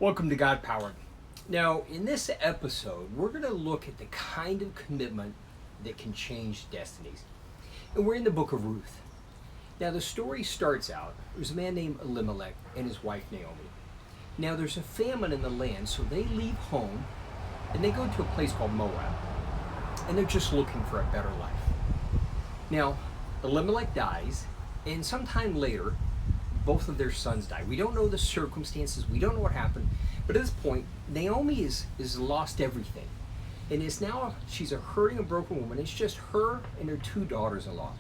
Welcome to God Powered. Now, in this episode, we're going to look at the kind of commitment that can change destinies. And we're in the book of Ruth. Now, the story starts out, there's a man named Elimelech and his wife Naomi. Now, there's a famine in the land, so they leave home and they go to a place called Moab. And they're just looking for a better life. Now, Elimelech dies, and sometime later, both of their sons die. We don't know the circumstances, we don't know what happened, but at this point, Naomi is lost everything. And is now, she's a hurting and broken woman. It's just her and her two daughters-in-law.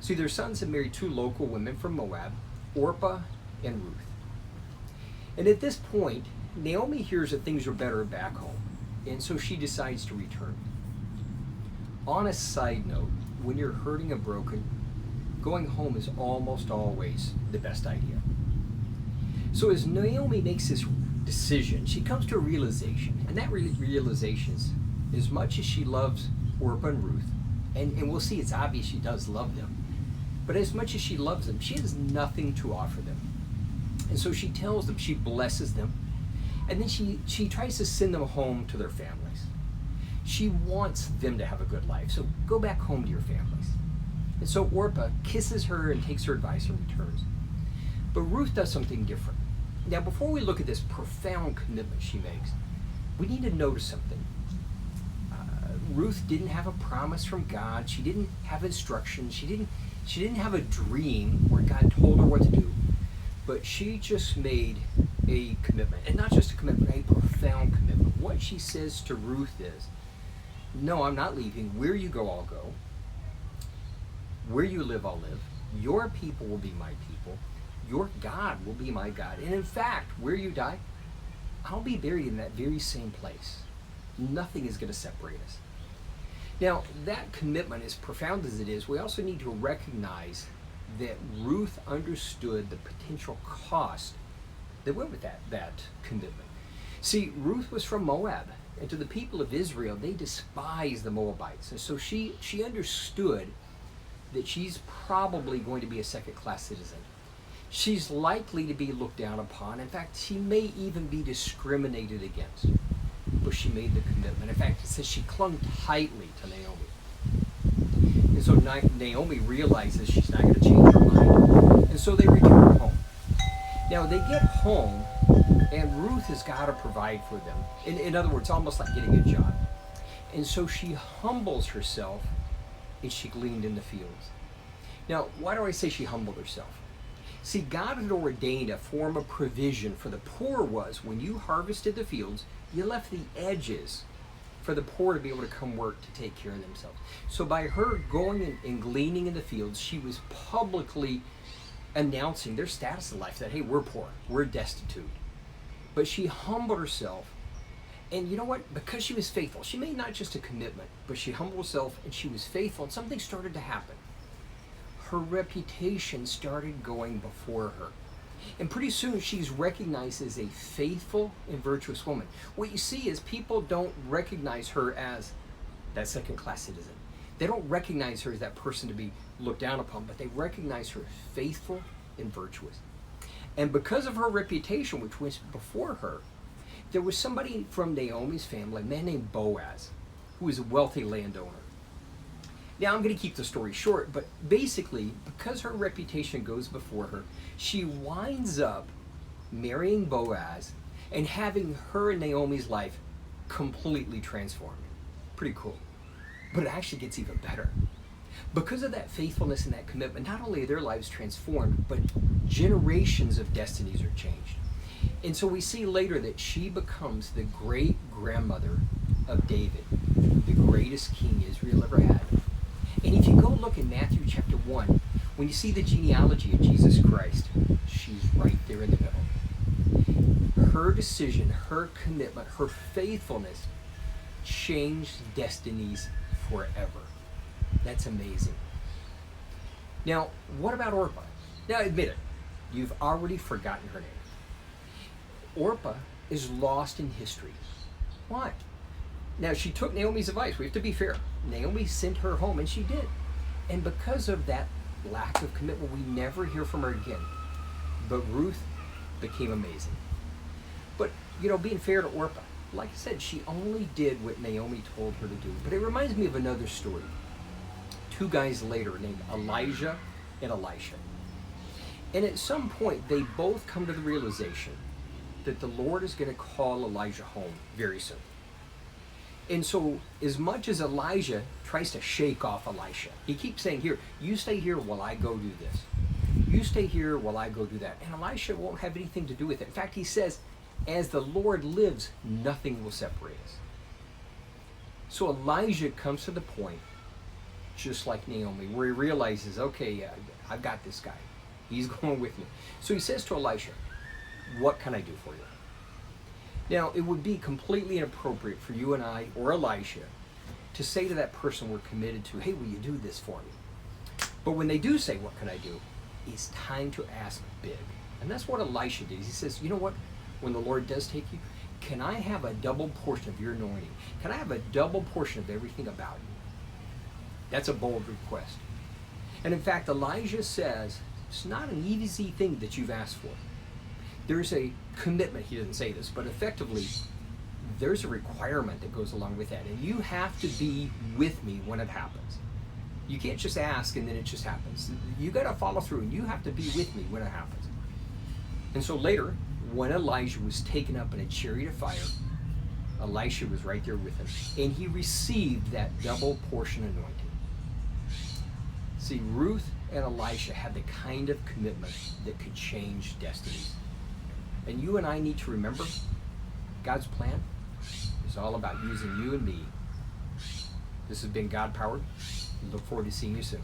See, their sons have married two local women from Moab, Orpah and Ruth. And at this point, Naomi hears that things are better back home, and so she decides to return. On a side note, when you're hurting and broken, going home is almost always the best idea. So as Naomi makes this decision, she comes to a realization, and that realization is, as much as she loves Orpah and Ruth, and we'll see it's obvious she does love them, but as much as she loves them, she has nothing to offer them. And so she tells them, she blesses them, and then she tries to send them home to their families. She wants them to have a good life, so go back home to your families. And so Orpah kisses her and takes her advice and returns. But Ruth does something different. Now, before we look at this profound commitment she makes, we need to notice something. Ruth didn't have a promise from God. She didn't have instructions. She didn't have a dream where God told her what to do. But she just made a commitment, and not just a commitment, a profound commitment. What she says to Ruth is, "No, I'm not leaving. Where you go, I'll go. Where you live, I'll live. Your people will be my people. Your God will be my God. And in fact, where you die, I'll be buried in that very same place. Nothing is going to separate us." Now, that commitment, as profound as it is, we also need to recognize that Ruth understood the potential cost that went with that commitment. See, Ruth was from Moab, and to the people of Israel, they despised the Moabites. And so she understood that she's probably going to be a second-class citizen. She's likely to be looked down upon. In fact, she may even be discriminated against. But she made the commitment. In fact, it says she clung tightly to Naomi. And so Naomi realizes she's not going to change her mind. And so they return home. Now, they get home, and Ruth has got to provide for them. In other words, almost like getting a job. And so she humbles herself, and she gleaned in the fields. Now, why do I say she humbled herself? See, God had ordained a form of provision for the poor was when you harvested the fields, you left the edges for the poor to be able to come work to take care of themselves. So by her going and gleaning in the fields, she was publicly announcing their status in life, that, hey, we're poor, we're destitute. But she humbled herself. And you know what? Because she was faithful, she made not just a commitment, but she humbled herself and she was faithful, and something started to happen. Her reputation started going before her. And pretty soon she's recognized as a faithful and virtuous woman. What you see is people don't recognize her as that second-class citizen. They don't recognize her as that person to be looked down upon, but they recognize her as faithful and virtuous. And because of her reputation, which went before her, there was somebody from Naomi's family, a man named Boaz, who was a wealthy landowner. Now, I'm going to keep the story short, but basically, because her reputation goes before her, she winds up marrying Boaz and having her and Naomi's life completely transformed. Pretty cool. But it actually gets even better. Because of that faithfulness and that commitment, not only are their lives transformed, but generations of destinies are changed. And so we see later that she becomes the great-grandmother of David, the greatest king Israel ever had. And if you go look in Matthew chapter 1, when you see the genealogy of Jesus Christ, she's right there in the middle. Her decision, her commitment, her faithfulness changed destinies forever. That's amazing. Now, what about Orpah? Now, admit it, you've already forgotten her name. Orpah is lost in history. Why? Now, she took Naomi's advice. We have to be fair. Naomi sent her home, and she did. And because of that lack of commitment, we never hear from her again. But Ruth became amazing. But being fair to Orpah, like I said, she only did what Naomi told her to do. But it reminds me of another story. Two guys later named Elijah and Elisha. And at some point, they both come to the realization that the Lord is going to call Elijah home very soon. And so, as much as Elijah tries to shake off Elisha, he keeps saying, here, you stay here while I go do this. You stay here while I go do that. And Elisha won't have anything to do with it. In fact, he says, as the Lord lives, nothing will separate us. So Elijah comes to the point, just like Naomi, where he realizes, okay, I've got this guy. He's going with me. So he says to Elisha, what can I do for you? Now, it would be completely inappropriate for you and I, or Elisha, to say to that person we're committed to, hey, will you do this for me? But when they do say, what can I do? It's time to ask big. And that's what Elisha did. He says, you know what? When the Lord does take you, can I have a double portion of your anointing? Can I have a double portion of everything about you? That's a bold request. And in fact, Elijah says, it's not an easy thing that you've asked for. There's a commitment, he doesn't say this, but effectively, there's a requirement that goes along with that. And you have to be with me when it happens. You can't just ask and then it just happens. You got to follow through, and you have to be with me when it happens. And so later, when Elijah was taken up in a chariot of fire, Elisha was right there with him, and he received that double portion anointing. See, Ruth and Elisha had the kind of commitment that could change destinies. And you and I need to remember, God's plan is all about using you and me. This has been God Powered. Look forward to seeing you soon.